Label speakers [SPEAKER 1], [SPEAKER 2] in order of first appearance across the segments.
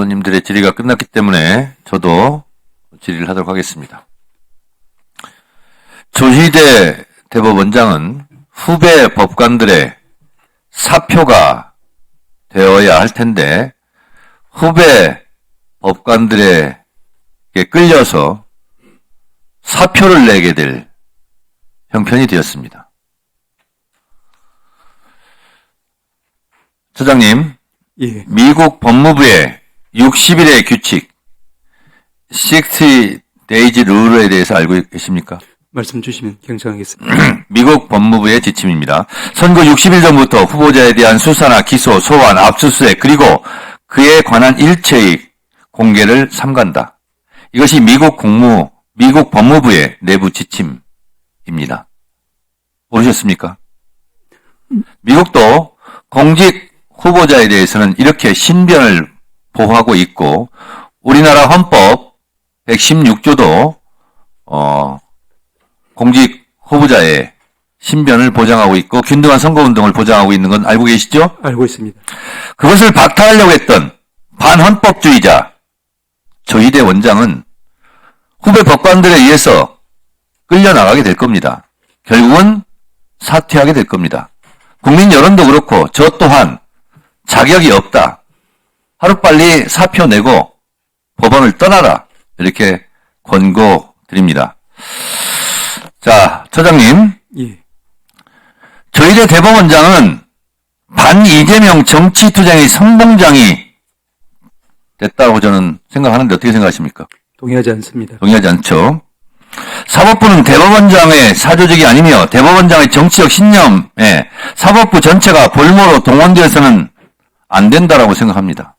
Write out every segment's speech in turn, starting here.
[SPEAKER 1] 의원님들의 질의가 끝났기 때문에 저도 질의를 하도록 하겠습니다. 조희대 대법원장은 후배 법관들의 사표가 되어야 할 텐데 후배 법관들에게 끌려서 사표를 내게 될 형편이 되었습니다. 처장님,
[SPEAKER 2] 예.
[SPEAKER 1] 미국 법무부의 60일의 규칙, 60 days 룰에 대해서 알고 계십니까?
[SPEAKER 2] 말씀 주시면 경청하겠습니다.
[SPEAKER 1] 미국 법무부의 지침입니다. 선거 60일 전부터 후보자에 대한 수사나 기소, 소환, 압수수색 그리고 그에 관한 일체의 공개를 삼간다. 이것이 미국 법무부의 내부 지침입니다. 모르셨습니까? 미국도 공직 후보자에 대해서는 이렇게 신변을 보호하고 있고 우리나라 헌법 116조도 공직 후보자의 신변을 보장하고 있고 균등한 선거운동을 보장하고 있는 건 알고 계시죠?
[SPEAKER 2] 알고 있습니다.
[SPEAKER 1] 그것을 박탈하려고 했던 반헌법주의자 조희대 원장은 후배 법관들에 의해서 끌려나가게 될 겁니다. 결국은 사퇴하게 될 겁니다. 국민 여론도 그렇고 저 또한 자격이 없다. 하루빨리 사표 내고 법원을 떠나라. 이렇게 권고드립니다. 자, 처장님.
[SPEAKER 2] 예.
[SPEAKER 1] 조희대 대법원장은 반 이재명 정치투쟁의 선봉장이 됐다고 저는 생각하는데 어떻게 생각하십니까?
[SPEAKER 2] 동의하지 않습니다.
[SPEAKER 1] 동의하지 않죠. 사법부는 대법원장의 사조직이 아니며 대법원장의 정치적 신념에 사법부 전체가 볼모로 동원되어서는 안 된다라고 생각합니다.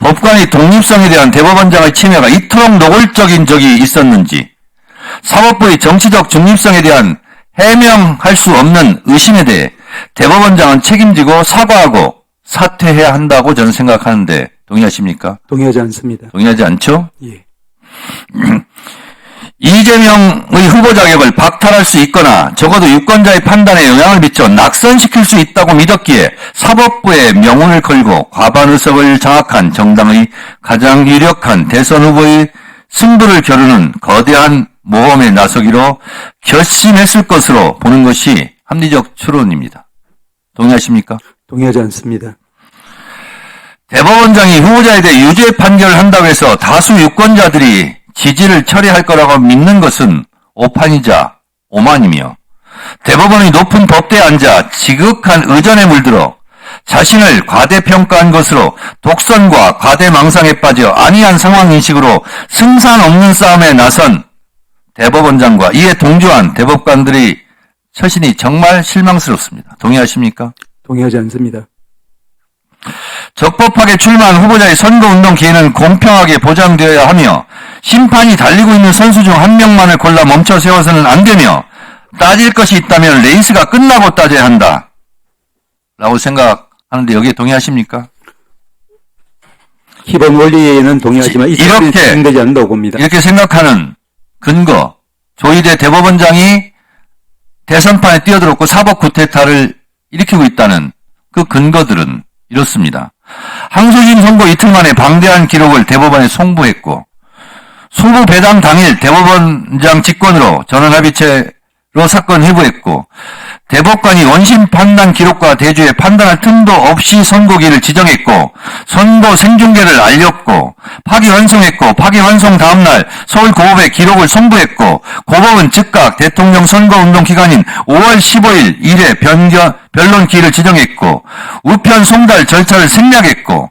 [SPEAKER 1] 법관의 독립성에 대한 대법원장의 침해가 이토록 노골적인 적이 있었는지 사법부의 정치적 중립성에 대한 해명할 수 없는 의심에 대해 대법원장은 책임지고 사과하고 사퇴해야 한다고 저는 생각하는데 동의하십니까?
[SPEAKER 2] 동의하지 않습니다.
[SPEAKER 1] 동의하지 않죠?
[SPEAKER 2] 예.
[SPEAKER 1] 이재명의 후보 자격을 박탈할 수 있거나 적어도 유권자의 판단에 영향을 미쳐 낙선시킬 수 있다고 믿었기에 사법부의 명운을 걸고 과반 의석을 장악한 정당의 가장 유력한 대선 후보의 승부를 겨루는 거대한 모험에 나서기로 결심했을 것으로 보는 것이 합리적 추론입니다. 동의하십니까?
[SPEAKER 2] 동의하지 않습니다.
[SPEAKER 1] 대법원장이 후보자에 대해 유죄 판결을 한다고 해서 다수 유권자들이 지지를 처리할 거라고 믿는 것은 오판이자 오만이며 대법원의 높은 법대에 앉아 지극한 의전에 물들어 자신을 과대평가한 것으로 독선과 과대망상에 빠져 안이한 상황인식으로 승산 없는 싸움에 나선 대법원장과 이에 동조한 대법관들의 처신이 정말 실망스럽습니다. 동의하십니까?
[SPEAKER 2] 동의하지 않습니다.
[SPEAKER 1] 적법하게 출마한 후보자의 선거운동 기회는 공평하게 보장되어야 하며 심판이 달리고 있는 선수 중 한 명만을 골라 멈춰 세워서는 안 되며 따질 것이 있다면 레이스가 끝나고 따져야 한다. 라고 생각하는데 여기에 동의하십니까?
[SPEAKER 2] 기본 원리에는 동의하지만 이렇게 진행되지 않는다고 봅니다.
[SPEAKER 1] 이렇게 생각하는 근거, 조희대 대법원장이 대선판에 뛰어들었고 사법 쿠데타를 일으키고 있다는 그 근거들은 이렇습니다. 항소심 선고 이틀 만에 방대한 기록을 대법원에 송부했고 소부 배당 당일 대법원장 직권으로 전원합의체로 사건 회부했고 대법관이 원심 판단 기록과 대조해 판단할 틈도 없이 선고기를 지정했고 선고 생중계를 알렸고 파기환송했고 파기환송 다음날 서울고법에 기록을 송부했고 고법은 즉각 대통령 선거운동 기간인 5월 15일 1회 변론 기일을 지정했고 우편 송달 절차를 생략했고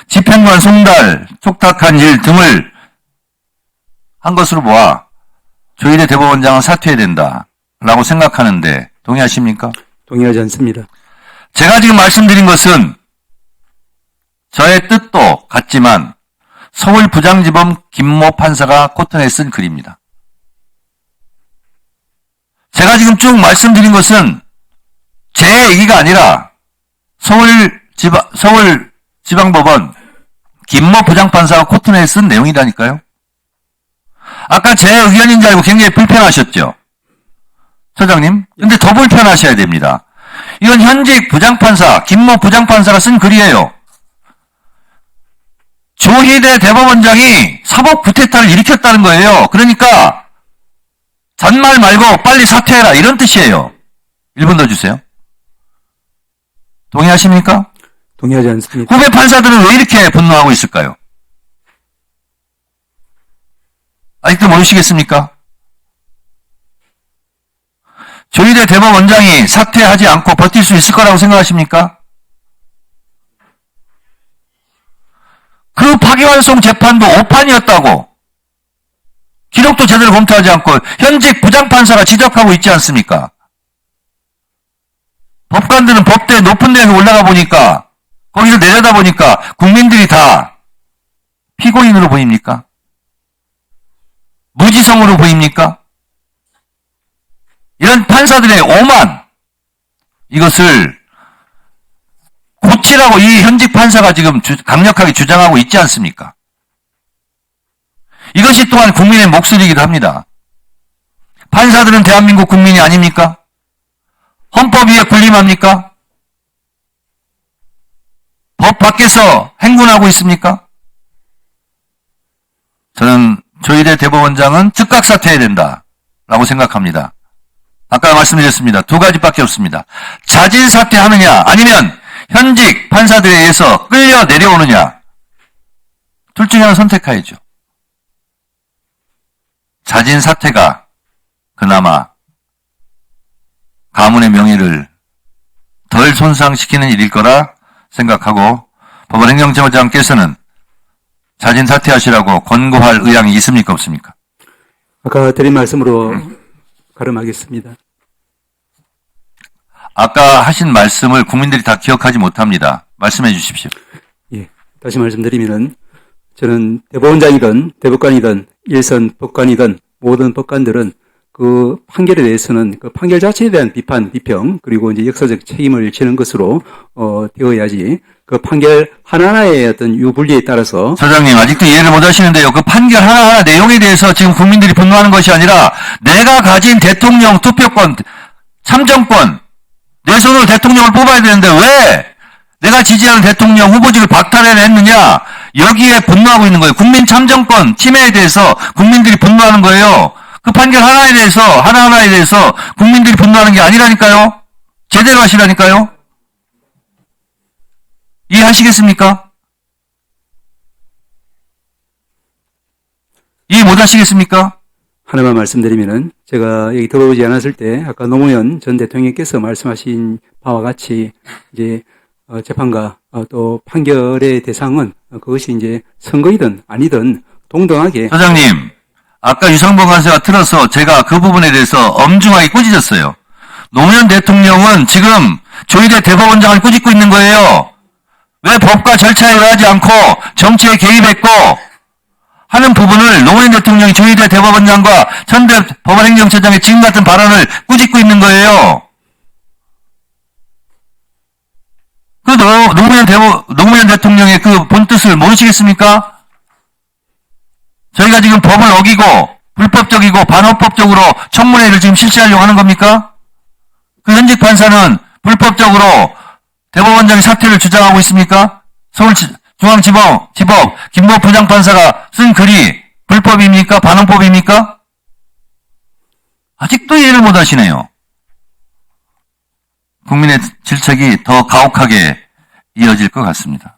[SPEAKER 1] 집행관 송달 촉탁한 일 등을 한 것으로 보아 조희대 대법원장은 사퇴해야 된다라고 생각하는데 동의하십니까?
[SPEAKER 2] 동의하지 않습니다.
[SPEAKER 1] 제가 지금 말씀드린 것은 저의 뜻도 같지만 서울부장지법 김모 판사가 코튼에 쓴 글입니다. 제가 지금 쭉 말씀드린 것은 제 얘기가 아니라 서울지방법원 김모 부장판사가 코튼에 쓴 내용이라니까요. 아까 제 의견인 줄 알고 굉장히 불편하셨죠? 처장님? 근데 더 불편하셔야 됩니다. 이건 현직 부장판사, 김모 부장판사가 쓴 글이에요. 조희대 대법원장이 사법 구태타를 일으켰다는 거예요. 그러니까 잔말 말고 빨리 사퇴해라 이런 뜻이에요. 1분 더 주세요. 동의하십니까?
[SPEAKER 2] 동의하지 않습니다.
[SPEAKER 1] 후배 판사들은 왜 이렇게 분노하고 있을까요? 아직도 모르시겠습니까? 조희대 대법원장이 사퇴하지 않고 버틸 수 있을 거라고 생각하십니까? 그 파기환송 재판도 오판이었다고 기록도 제대로 검토하지 않고 현직 부장판사가 지적하고 있지 않습니까? 법관들은 법대 높은 데에서 올라가 보니까 거기서 내려다 보니까 국민들이 다 피고인으로 보입니까? 무지성으로 보입니까? 이런 판사들의 오만, 이것을 고치라고 이 현직 판사가 지금 강력하게 주장하고 있지 않습니까? 이것이 또한 국민의 목소리이기도 합니다. 판사들은 대한민국 국민이 아닙니까? 헌법 위에 군림합니까? 법 밖에서 행군하고 있습니까? 저는 조희대 대법원장은 즉각 사퇴해야 된다라고 생각합니다. 아까 말씀드렸습니다. 두 가지밖에 없습니다. 자진 사퇴하느냐 아니면 현직 판사들에 의해서 끌려 내려오느냐. 둘 중에 하나 선택해야죠. 자진 사퇴가 그나마 가문의 명예를 덜 손상시키는 일일 거라 생각하고 법원행정처장께서는 자진 사퇴하시라고 권고할 의향이 있습니까 없습니까?
[SPEAKER 2] 아까 드린 말씀으로 가름하겠습니다.
[SPEAKER 1] 아까 하신 말씀을 국민들이 다 기억하지 못합니다. 말씀해 주십시오.
[SPEAKER 2] 예, 다시 말씀드리면은 저는 대법원장이든 대법관이든 일선 법관이든 모든 법관들은 그 판결에 대해서는 그 판결 자체에 대한 비판, 비평 그리고 이제 역사적 책임을 지는 것으로 되어야지 그 판결 하나하나의 어떤 유불리에 따라서
[SPEAKER 1] 소장님 아직도 이해를 못 하시는데요. 그 판결 하나하나 내용에 대해서 지금 국민들이 분노하는 것이 아니라 내가 가진 대통령 투표권, 참정권 내 손으로 대통령을 뽑아야 되는데 왜 내가 지지하는 대통령 후보직을 박탈해냈느냐 여기에 분노하고 있는 거예요. 국민 참정권 침해에 대해서 국민들이 분노하는 거예요. 그 판결 하나하나에 대해서 국민들이 분노하는 게 아니라니까요. 제대로 하시라니까요. 이해하시겠습니까? 이해 못 하시겠습니까?
[SPEAKER 2] 하나만 말씀드리면은 제가 여기 들어오지 않았을 때 아까 노무현 전 대통령께서 말씀하신 바와 같이 이제 재판과 또 판결의 대상은 그것이 이제 선거이든 아니든 동등하게
[SPEAKER 1] 소장님 아까 유상범 간사가 틀어서 제가 그 부분에 대해서 엄중하게 꾸짖었어요. 노무현 대통령은 지금 조희대 대법원장을 꾸짖고 있는 거예요. 왜 법과 절차에 의하지 않고 정치에 개입했고 하는 부분을 노무현 대통령이 조희대 대법원장과 전대 법원행정처장의 지금 같은 발언을 꾸짖고 있는 거예요. 그 노무현 대통령의 그 본뜻을 모르시겠습니까? 저희가 지금 법을 어기고 불법적이고 반헌법적으로 청문회를 지금 실시하려고 하는 겁니까? 그 현직 판사는 불법적으로 대법원장이 사퇴를 주장하고 있습니까? 서울중앙지법 김모 부장판사가 쓴 글이 불법입니까? 반헌법입니까? 아직도 이해를 못 하시네요. 국민의 질책이 더 가혹하게 이어질 것 같습니다.